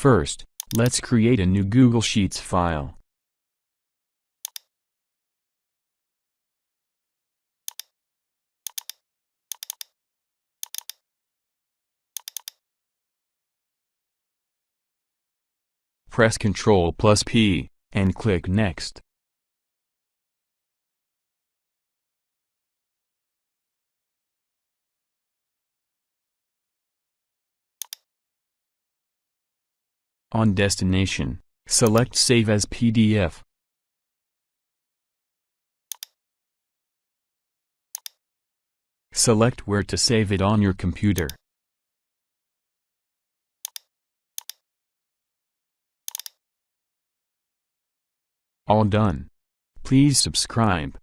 First, let's create a new Google Sheets file. Press Ctrl+P, and click Next. On Destination, select Save as PDF. Select where to save it on your computer. All done. Please subscribe.